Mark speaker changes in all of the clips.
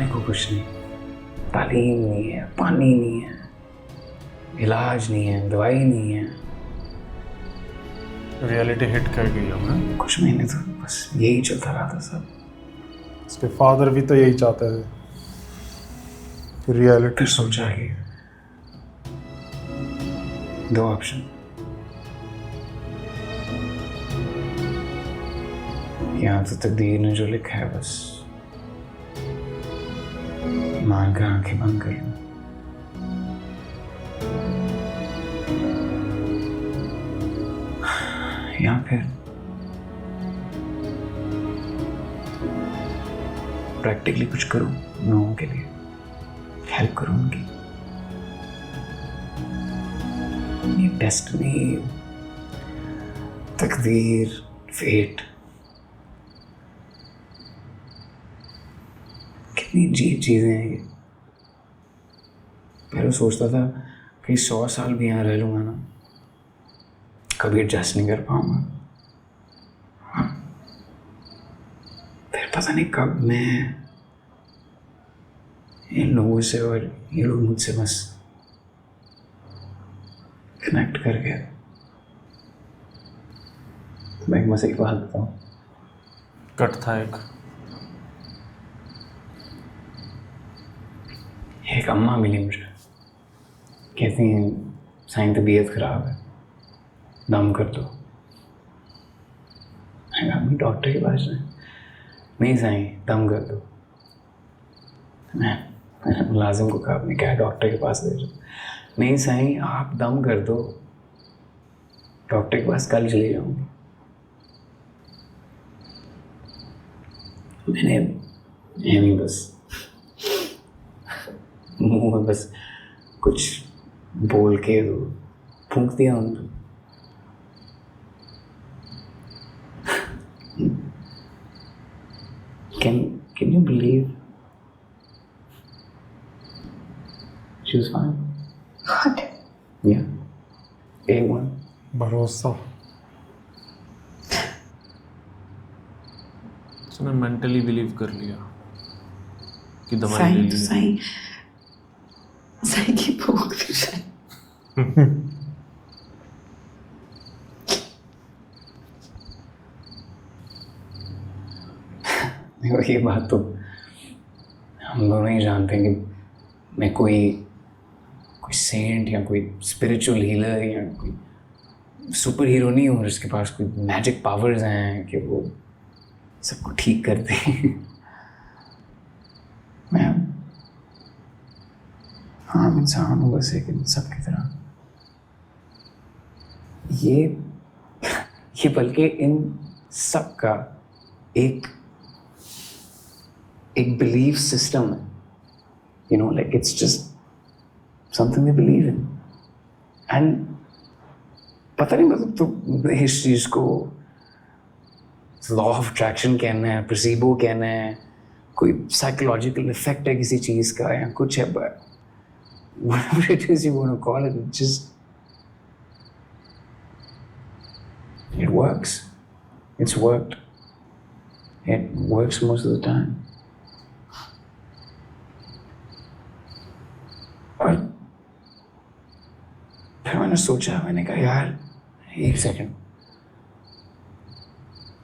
Speaker 1: खाने को कुछ नहीं, तालीम नहीं है, पानी नहीं है, इलाज नहीं है, दवाई नहीं है।
Speaker 2: रियलिटी हिट कर गई हमें।
Speaker 1: कुछ महीने तो बस यही चलता रहा था सब।
Speaker 2: उसके फादर भी तो यही चाहते थे, रियलिटी।
Speaker 1: फिर सोचा कि दो ऑप्शन, यहाँ तो तकदीर ने जो लिखा है बस मान कर आंखें बंद कर लूं, या फिर प्रैक्टिकली कुछ करूं लोगों के लिए, हेल्प करूं उनकी। ये डेस्टिनी, तकदीर, फेट, कितनी अजीब चीजें हैं ये। पहले सोचता था कि 100 साल भी यहाँ रह लूंगा ना, कभी एडजस्ट नहीं कर पाऊंगा। फिर पता नहीं कब मैं इन लोगों से और ये लोग मुझसे बस कनेक्ट कर गए। तो मैं एक मजे की बात बताऊं,
Speaker 2: कट था
Speaker 1: एक अम्मा मिली मुझे, कहती हैं साईं तबीयत खराब है, दम कर दो। मैं कहा डॉक्टर के पास जाए। नहीं साईं दम कर दो। मैंने मुलाजिम को कहा, आपने क्या डॉक्टर के पास ले जाओ। नहीं साईं आप दम कर दो, डॉक्टर के पास कल चली जाऊंगी। मैंने नहीं बस मुंह में बस कुछ बोल के फूंक दिया उन पर। Can you believe she was fine?
Speaker 3: What?
Speaker 1: Yeah. A1.
Speaker 2: भरोसा। उसने मेंटली बिलीव कर लिया कि दवाई ले ली।
Speaker 3: साईं की भूख भी शायद।
Speaker 1: देखो ये बात तो हम दोनों ही जानते हैं कि मैं कोई सेंट या कोई स्पिरिचुअल हीलर या कोई सुपर हीरो नहीं हूँ जिसके पास कोई मैजिक पावर्स हैं कि वो सबको ठीक कर दे। मैं आम इंसान हूँ बस एक सब की तरह। ये बल्कि इन सब का एक बिलीफ सिस्टम है, you know, like it's just something they believe in. And पता नहीं मतलब तो इस चीज को लॉ ऑफ अट्रैक्शन कहना है, प्लेसिबो कहना है, कोई साइकोलॉजिकल इफेक्ट है किसी चीज का या कुछ है, but whatever it is you want to call it, it works. It's worked. It works most of the time. और फिर मैंने सोचा, मैंने कहा यार एक सेकंड,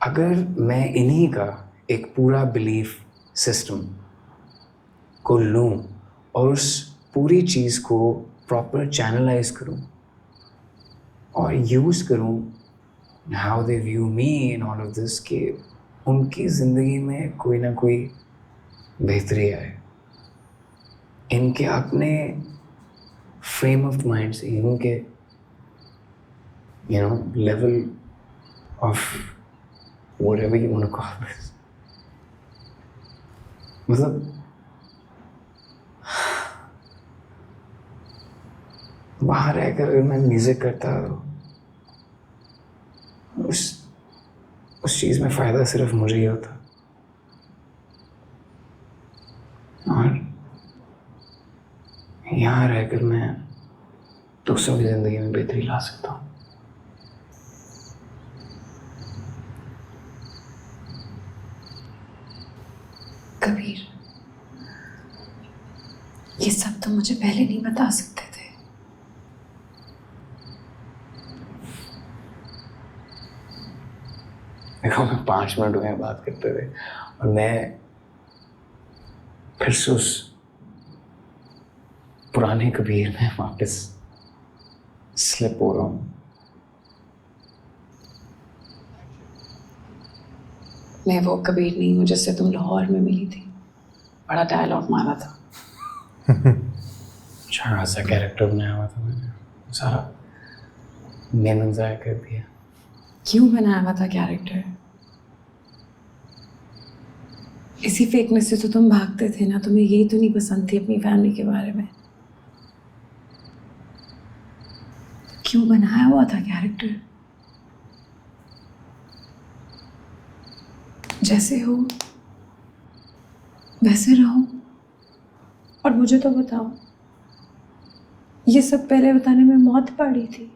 Speaker 1: अगर मैं इन्हीं का एक पूरा बिलीफ सिस्टम को लूं और उस पूरी चीज़ को प्रॉपर चैनलाइज करूं और यूज़ करूं how they view me in all of this, कि उनकी ज़िंदगी में कोई ना कोई बेहतरी आए, इनके अपने फ्रेम ऑफ माइंड से, इनके level of whatever you want to call this, मतलब वहाँ रहकर अगर मैं म्यूजिक करता उस चीज़ में फ़ायदा सिर्फ मुझे ही होता और यहाँ रहकर मैं दूसरों की ज़िंदगी में बेहतरी ला सकता हूँ।
Speaker 3: कबीर, ये सब तो मुझे पहले नहीं बता सकते थे।
Speaker 1: देखो, मैं 5 मिनट हुए हैं बात करते हुए और मैं फिर से उस पुराने कबीर में वापस स्लिप हो रहा हूँ।
Speaker 3: मैं वो कबीर नहीं हूँ जिससे तुम लाहौर में मिली थी, बड़ा डायलॉग मारा था।
Speaker 1: अच्छा खासा कैरेक्टर बनाया हुआ था मैंने, सारा मेहनत ज़ाया कर दिया।
Speaker 3: क्यों बनाया हुआ था कैरेक्टर? इसी फेकनेस से तो तुम भागते थे ना। तुम्हें यही तो नहीं पसंद थी अपनी फैमिली के बारे में। क्यों बनाया हुआ था कैरेक्टर? जैसे हो वैसे रहो। और मुझे तो बताओ, ये सब पहले बताने में मौत पड़ी थी।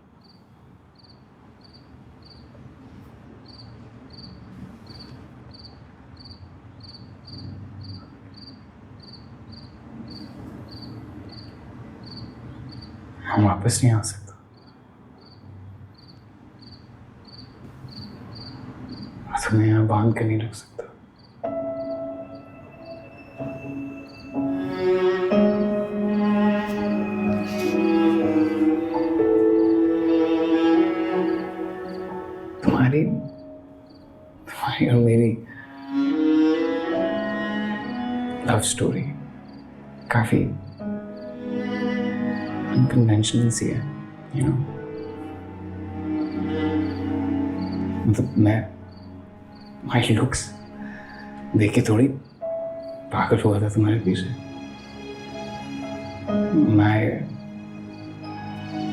Speaker 1: हम वापस नहीं आ सकता। मैं तुम्हें यहाँ बांध के नहीं रख सकता। तुम्हारी और मेरी लव स्टोरी काफी अनकन्वेंशनल सी है, यू नो। मतलब मैं माई लुक्स देख के थोड़ी पागल हुआ था तुम्हारे पीछे। My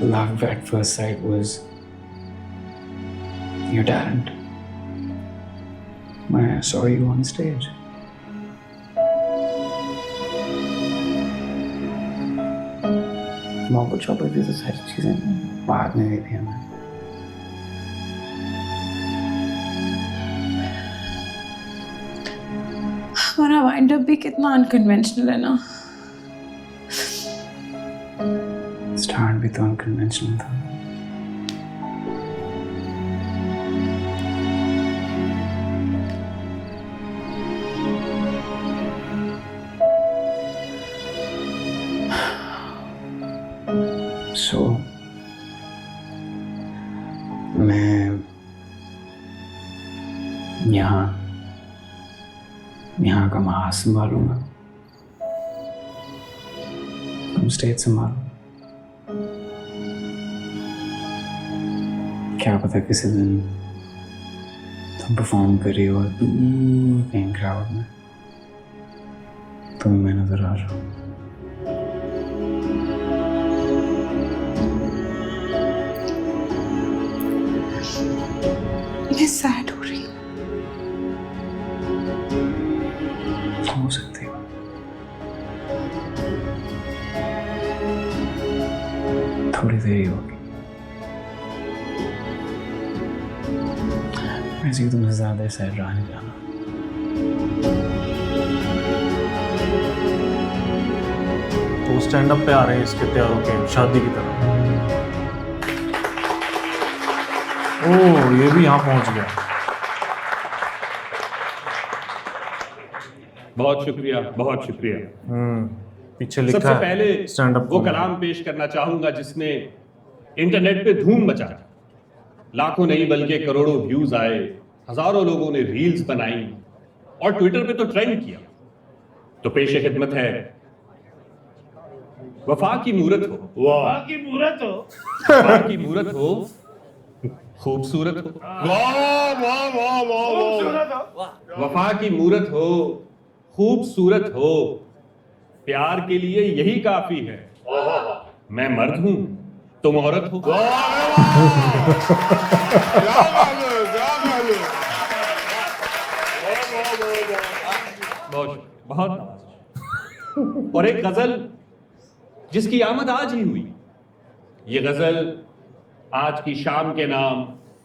Speaker 1: love at first sight was your talent. I saw you on stage. मोहब्बत शोहब्बत की तो सारी चीजें बाद में हुई थी हमें।
Speaker 3: हमारा वाइंड अप भी कितना अनकन्वेंशनल है ना।
Speaker 1: स्टार्ट भी तो अनकन्वेंशनल था। So, मैं यहाँ का माहौल संभालूंगा, तुम स्टेज संभालो। क्या पता किसी दिन तुम परफॉर्म कर रही हो कहीं क्राउड में, तुम्हें मैं नजर आ रहा हूँ।
Speaker 3: मैं सैड हो रही हूँ।
Speaker 1: हो सकती हो, थोड़ी देर ही होगी। वैसे ही तुमसे ज्यादा सैड रहा नहीं जाना।
Speaker 2: तो स्टैंड अप पे आ रहे हैं इसके तैयारों के शादी की तरह। ओह, ये भी यहाँ पहुँच गया।
Speaker 4: बहुत शुक्रिया, बहुत शुक्रिया।
Speaker 2: पीछे लिखा
Speaker 4: सबसे
Speaker 2: है
Speaker 4: पहले
Speaker 2: स्टैंड अप
Speaker 4: वो कलाम पेश करना चाहूंगा जिसने इंटरनेट पे धूम मचाई। लाखों नहीं बल्कि करोड़ों व्यूज आए, हजारों लोगों ने रील्स बनाई और ट्विटर पे तो ट्रेंड किया। तो पेशे खिदमत है वफा की मूरत हो।
Speaker 5: वाह की मूरत हो।
Speaker 4: वफा की मूरत हो, खूबसूरत हो।
Speaker 5: वाह वाह वाह वाह खूबसूरत हो।
Speaker 4: वफा की मूरत हो, खूबसूरत हो, प्यार के लिए यही काफी है। मैं मर्द हूं, तुम औरत हो।
Speaker 5: क्या बात है, क्या बात है।
Speaker 4: बहुत बहुत नवाज़िश। और एक गजल जिसकी आमद आज ही हुई। ये गजल आज की शाम के नाम